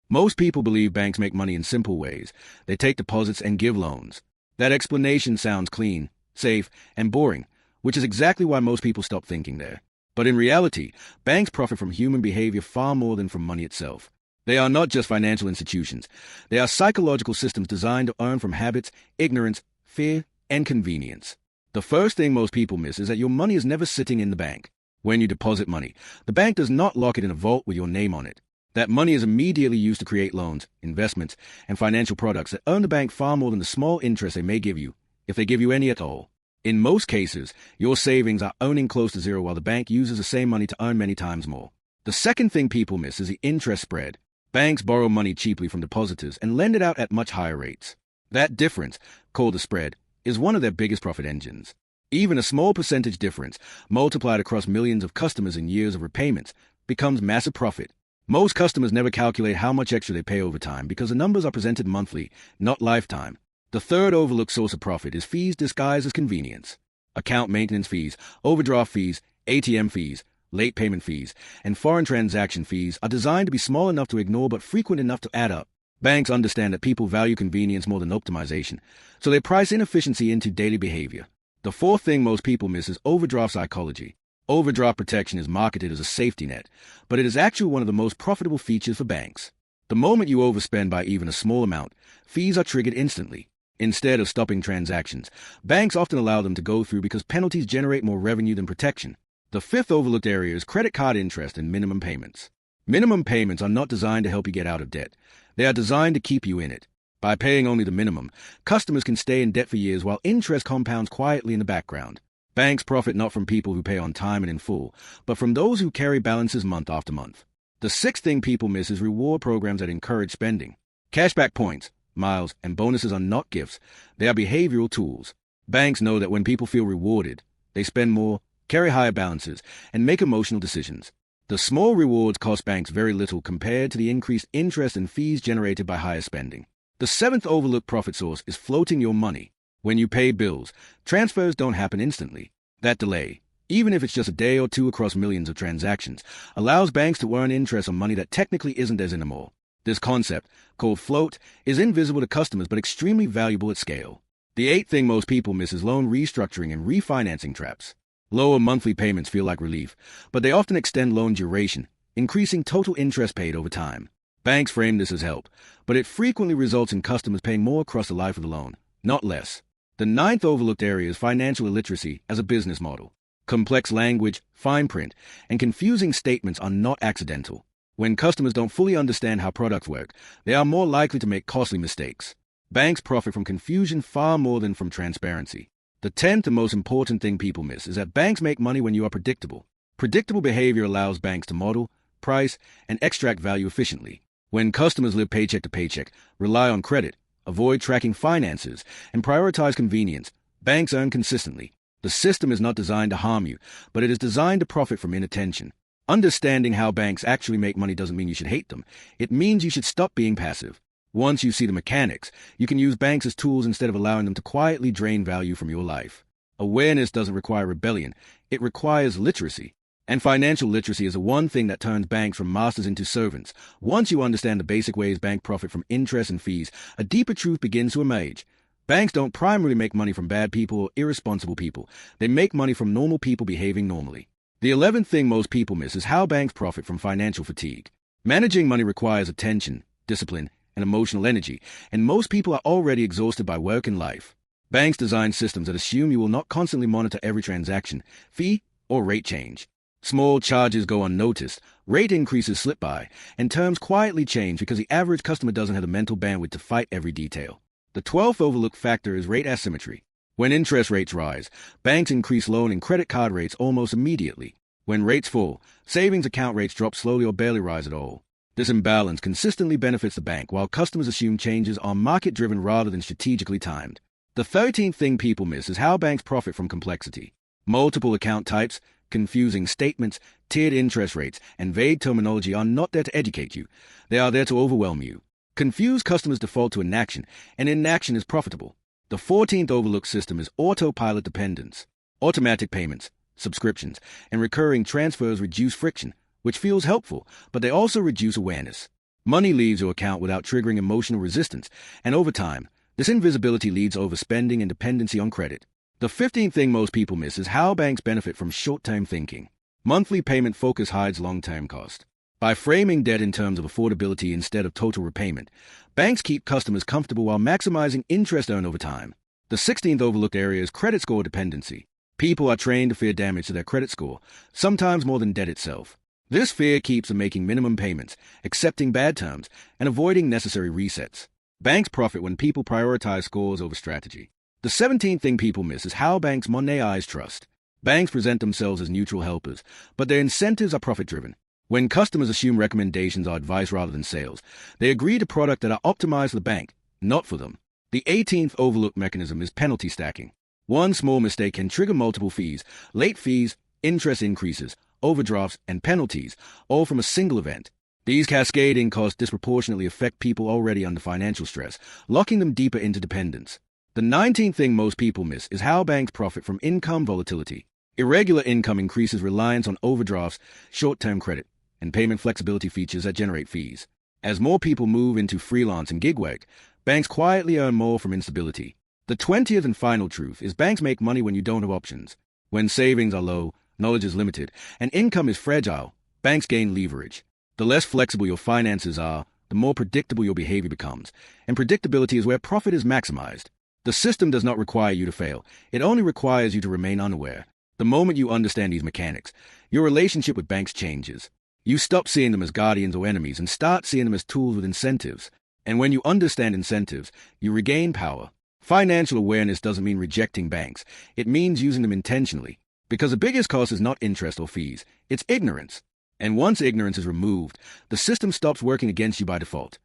Most people believe banks make money in simple ways. They take deposits and give loans. That explanation sounds clean, safe, and boring, which is exactly why most people stop thinking there. But in reality, banks profit from human behavior far more than from money itself. They are not just financial institutions. They are psychological systems designed to earn from habits, ignorance, fear, and convenience. The first thing most people miss is that your money is never sitting in the bank. When you deposit money, the bank does not lock it in a vault with your name on it. That money is immediately used to create loans, investments, and financial products that earn the bank far more than the small interest they may give you, if they give you any at all. In most cases, your savings are earning close to zero while the bank uses the same money to earn many times more. The second thing people miss is the interest spread. Banks borrow money cheaply from depositors and lend it out at much higher rates. That difference, called the spread, is one of their biggest profit engines. Even a small percentage difference, multiplied across millions of customers in years of repayments, becomes massive profit. Most customers never calculate how much extra they pay over time because the numbers are presented monthly, not lifetime. The third overlooked source of profit is fees disguised as convenience. Account maintenance fees, overdraft fees, ATM fees, late payment fees, and foreign transaction fees are designed to be small enough to ignore but frequent enough to add up. Banks understand that people value convenience more than optimization, so they price inefficiency into daily behavior. The fourth thing most people miss is overdraft psychology. Overdraft protection is marketed as a safety net, but it is actually one of the most profitable features for banks. The moment you overspend by even a small amount, fees are triggered instantly. Instead of stopping transactions, banks often allow them to go through because penalties generate more revenue than protection. The fifth overlooked area is credit card interest and minimum payments. Minimum payments are not designed to help you get out of debt. They are designed to keep you in it. By paying only the minimum, customers can stay in debt for years while interest compounds quietly in the background. Banks profit not from people who pay on time and in full, but from those who carry balances month after month. The sixth thing people miss is reward programs that encourage spending. Cashback points, miles, and bonuses are not gifts. They are behavioral tools. Banks know that when people feel rewarded, they spend more, carry higher balances, and make emotional decisions. The small rewards cost banks very little compared to the increased interest and fees generated by higher spending. The seventh overlooked profit source is floating your money. When you pay bills, transfers don't happen instantly. That delay, even if it's just a day or two across millions of transactions, allows banks to earn interest on money that technically isn't theirs anymore. This concept, called float, is invisible to customers but extremely valuable at scale. The eighth thing most people miss is loan restructuring and refinancing traps. Lower monthly payments feel like relief, but they often extend loan duration, increasing total interest paid over time. Banks frame this as help, but it frequently results in customers paying more across the life of the loan, not less. The ninth overlooked area is financial illiteracy as a business model. Complex language, fine print, and confusing statements are not accidental. When customers don't fully understand how products work, they are more likely to make costly mistakes. Banks profit from confusion far more than from transparency. The 10th and most important thing people miss is that banks make money when you are predictable. Predictable behavior allows banks to model, price, and extract value efficiently. When customers live paycheck to paycheck, rely on credit, avoid tracking finances, and prioritize convenience, banks earn consistently. The system is not designed to harm you, but it is designed to profit from inattention. Understanding how banks actually make money doesn't mean you should hate them. It means you should stop being passive. Once you see the mechanics, you can use banks as tools instead of allowing them to quietly drain value from your life. Awareness doesn't require rebellion. It requires literacy. And financial literacy is the one thing that turns banks from masters into servants. Once you understand the basic ways banks profit from interest and fees, a deeper truth begins to emerge. Banks don't primarily make money from bad people or irresponsible people. They make money from normal people behaving normally. The 11th thing most people miss is how banks profit from financial fatigue. Managing money requires attention, discipline, and emotional energy, and most people are already exhausted by work and life. Banks design systems that assume you will not constantly monitor every transaction, fee, or rate change. Small charges go unnoticed, rate increases slip by, and terms quietly change because the average customer doesn't have the mental bandwidth to fight every detail. The 12th overlooked factor is rate asymmetry. When interest rates rise, banks increase loan and credit card rates almost immediately. When rates fall, savings account rates drop slowly or barely rise at all. This imbalance consistently benefits the bank while customers assume changes are market-driven rather than strategically timed. The 13th thing people miss is how banks profit from complexity. Multiple account types, confusing statements, tiered interest rates, and vague terminology are not there to educate you. They are there to overwhelm you. Confused customers default to inaction, and inaction is profitable. The 14th overlooked system is autopilot dependence. Automatic payments, subscriptions, and recurring transfers reduce friction, which feels helpful, but they also reduce awareness. Money leaves your account without triggering emotional resistance, and over time, this invisibility leads overspending and dependency on credit. The 15th thing most people miss is how banks benefit from short-term thinking. Monthly payment focus hides long-term cost. By framing debt in terms of affordability instead of total repayment, banks keep customers comfortable while maximizing interest earned over time. The 16th overlooked area is credit score dependency. People are trained to fear damage to their credit score, sometimes more than debt itself. This fear keeps them making minimum payments, accepting bad terms, and avoiding necessary resets. Banks profit when people prioritize scores over strategy. The 17th thing people miss is how banks monetize trust. Banks present themselves as neutral helpers, but their incentives are profit-driven. When customers assume recommendations are advice rather than sales, they agree to products that are optimized for the bank, not for them. The 18th overlooked mechanism is penalty stacking. One small mistake can trigger multiple fees, late fees, interest increases, overdrafts, and penalties, all from a single event. These cascading costs disproportionately affect people already under financial stress, locking them deeper into dependence. The 19th thing most people miss is how banks profit from income volatility. Irregular income increases reliance on overdrafts, short-term credit, and payment flexibility features that generate fees. As more people move into freelance and gig work, banks quietly earn more from instability. The 20th and final truth is banks make money when you don't have options. When savings are low, knowledge is limited, and income is fragile, banks gain leverage. The less flexible your finances are, the more predictable your behavior becomes, and predictability is where profit is maximized. The system does not require you to fail. It only requires you to remain unaware. The moment you understand these mechanics, your relationship with banks changes. You stop seeing them as guardians or enemies and start seeing them as tools with incentives. And when you understand incentives, you regain power. Financial awareness doesn't mean rejecting banks. It means using them intentionally. Because the biggest cost is not interest or fees, it's ignorance. And once ignorance is removed, the system stops working against you by default.